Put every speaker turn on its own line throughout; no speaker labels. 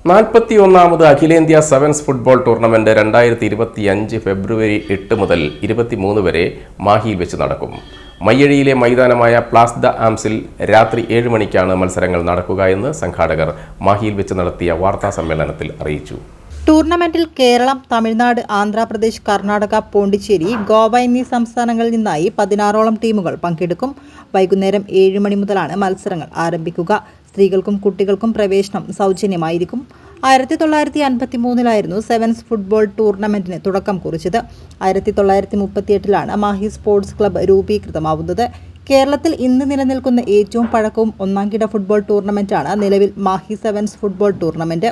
41ാമത് അഖിലേന്ത്യാ sevens football tournament 2025 ഫെബ്രുവരി 8 മുതൽ 23 വരെ മാഹിയിൽ വെച്ച് നടക്കും. മയ്യഴിയിലെ മൈതാനമായ പ്ലാസ് ദ ആംസിൽ രാത്രി 7 മണിക്കാണ് മത്സരങ്ങൾ നടക്കുക എന്ന് സംഘാടകർ മാഹിയിൽ വെച്ച് നടത്തിയ വാർത്താ സമ്മേളനത്തിൽ അറിയിച്ചു.
ടൂർണമെന്റിൽ കേരളം, തമിഴ്നാട്, ആന്ധ്രാപ്രദേശ്, കർണാടക, പോണ്ടിച്ചേരി, ഗോവ എന്നീ സംസ്ഥാനങ്ങളിൽ നിന്നായി 16ഓളം ടീമുകൾ പങ്കെടുക്കും. വൈകുന്നേരം 7 മണി മുതലാണ് മത്സരങ്ങൾ ആരംഭിക്കുക. സ്ത്രീകൾക്കും കുട്ടികൾക്കും പ്രവേശനം സൗജന്യമായിരിക്കും. 1953 സെവൻസ് ഫുട്ബോൾ ടൂർണമെന്റിന് തുടക്കം കുറിച്ചത്. 1938 മാഹി സ്പോർട്സ് ക്ലബ്ബ് രൂപീകൃതമാവുന്നത്. കേരളത്തിൽ ഇന്ന് നിലനിൽക്കുന്ന ഏറ്റവും പഴക്കവും ഒന്നാംകിട ഫുട്ബോൾ ടൂർണമെന്റാണ് നിലവിൽ മാഹി സെവൻസ് ഫുട്ബോൾ ടൂർണമെന്റ്.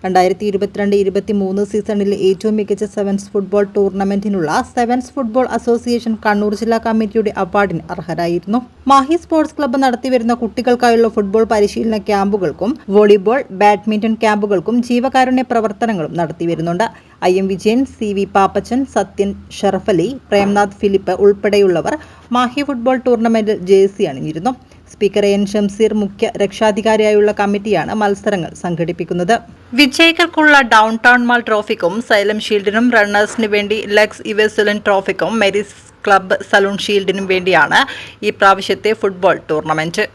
2022-23 സീസണിലെ ഏറ്റവും മികച്ച സെവൻസ് ഫുട്ബോൾ ടൂർണമെന്റിനുള്ള സെവൻസ് ഫുട്ബോൾ അസോസിയേഷൻ കണ്ണൂർ ജില്ലാ കമ്മിറ്റിയുടെ അവാർഡിന് അർഹരായിരുന്നു. മാഹി സ്പോർട്സ് ക്ലബ്ബ് നടത്തിവരുന്ന കുട്ടികൾക്കായുള്ള ഫുട്ബോൾ പരിശീലന ക്യാമ്പുകൾക്കും വോളിബോൾ, ബാഡ്മിന്റൺ ക്യാമ്പുകൾക്കും ജീവകാരുണ്യ പ്രവർത്തനങ്ങളും നടത്തിവരുന്നുണ്ട്. IM Vijayan, CV Pappachan, Sathyan Sharafali, Premnath Philip ഉൾപ്പെടെയുള്ളവർ മാഹി ഫുട്ബോൾ ടൂർണമെന്റിൽ ജേഴ്സി അണിഞ്ഞിരുന്നു. സ്പീക്കർ എൻ ഷംസീർ മുഖ്യ രക്ഷാധികാരിയായുള്ള കമ്മിറ്റിയാണ് മത്സരങ്ങൾ സംഘടിപ്പിക്കുന്നത്. വിജയികൾക്കുള്ള ഡൗൺ ടൗൺ മാൾ ട്രോഫിക്കും സൈലം ഷീൽഡിനും, റണ്ണേഴ്സിന് വേണ്ടി ലെക്സ് ഇവസുലൻ ട്രോഫിക്കും, മെരിസ് ക്ലബ്ബ് സലൂൺ ഷീൽഡിനും വേണ്ടിയാണ് ഈ പ്രാവശ്യത്തെ ഫുട്ബോൾ ടൂർണമെന്റ്.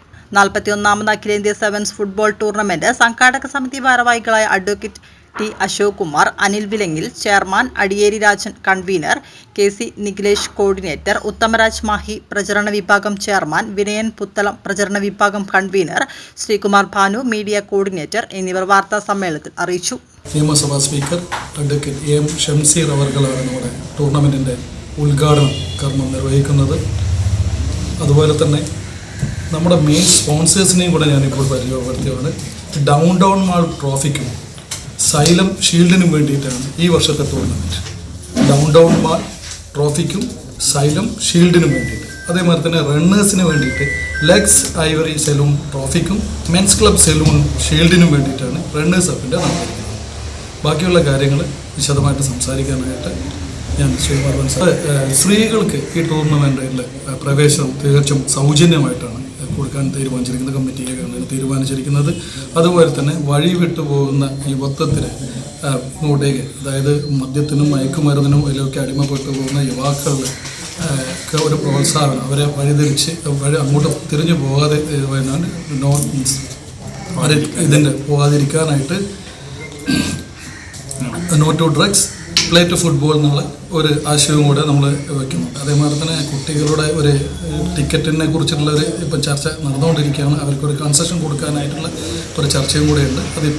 41ാമത് അഖിലേന്ത്യാ സെവൻസ് ഫുട്ബോൾ ടൂർണമെന്റ് സംഘാടക സമിതി ഭാരവാഹികളായ advocate T. Ashok Kumar, Anil Vilangil chairman, Adiyeri Rajan convenor, KC Nikhilesh coordinator, Uthamaraj Mahi പ്രചരണ വിഭാഗം ചെയർമാൻ, വിനയൻ പുത്തളം പ്രചരണ വിഭാഗം convenor, Sreekumar Bhanu media coordinator എന്നിവർ വാർത്താ സമ്മേളനത്തിൽ അറിയിച്ചു.
നിയമസഭാ സ്പീക്കർ അഡ്വക്കേറ്റ് എം ഷംസീർ അവർകളാണ് നമ്മുടെ ടൂർണമെന്റിന്റെ ഉദ്ഘാടന കർമ്മം നിർവഹിക്കുന്നത്. അതുപോലെ തന്നെ നമ്മുടെ മെയിൻ സ്പോൺസേഴ്സിനെയും കൂടെ ഞാനിപ്പോൾ പരിചയപ്പെടുത്തിയാണ്. ഡൗൺ ടൗൺ മാൾ ട്രോഫിക്കും സൈലം ഷീൽഡിനും വേണ്ടിയിട്ടാണ് ഈ വർഷത്തെ ടൂർണമെൻറ്റ്. ഡൗൺ ടൗൺ മാൾ ട്രോഫിക്കും സൈലം ഷീൽഡിനും വേണ്ടിയിട്ട്, അതേമാതിരി തന്നെ റണ്ണേഴ്സിന് വേണ്ടിയിട്ട് ലെഗ്സ് ഐവറി സലൂൺ ട്രോഫിക്കും മെൻസ് ക്ലബ്ബ് സലൂൺ ഷീൽഡിനും വേണ്ടിയിട്ടാണ് റണ്ണേഴ്സ് അപ്പിൻ്റെ നടത്തിയിരിക്കുന്നത്. ബാക്കിയുള്ള കാര്യങ്ങൾ വിശദമായിട്ട് സംസാരിക്കാനായിട്ട് ഞാൻ ശ്രീകുമാർ സാർ, സ്ത്രീകൾക്ക് ഈ ടൂർണമെൻറ്റിൽ പ്രവേശനം തികച്ചും സൗജന്യമായിട്ടാണ് കൊടുക്കാൻ തീരുമാനിച്ചിരിക്കുന്നത്. കമ്മിറ്റിയാണ് തീരുമാനിച്ചിരിക്കുന്നത്. അതുപോലെ തന്നെ വഴി വിട്ടുപോകുന്ന യുവത്വത്തിന് ഇങ്ങോട്ടേക്ക്, അതായത് മദ്യത്തിനും മയക്കുമരുന്നിനും ഇതിലൊക്കെ അടിമപ്പെട്ടു പോകുന്ന യുവാക്കളുടെ ഒരു പ്രോത്സാഹനം, അവരെ വഴിതിരിച്ച് അങ്ങോട്ട് തിരിഞ്ഞു പോകാതെ ഇതിൻ്റെ പോകാതിരിക്കാനായിട്ട് no to drugs, play to football എന്നുള്ള ഒരു ആശയവും കൂടെ നമ്മൾ വയ്ക്കുന്നുണ്ട്. അതേമാതിരി തന്നെ കുട്ടികളുടെ ഒരു ടിക്കറ്റിനെ കുറിച്ചുള്ള ഇപ്പം ചർച്ച നടന്നുകൊണ്ടിരിക്കുകയാണ്. അവർക്കൊരു കൺസെഷൻ കൊടുക്കാനായിട്ടുള്ള ഒരു ചർച്ചയും കൂടെയുണ്ട്. അതിപ്പോൾ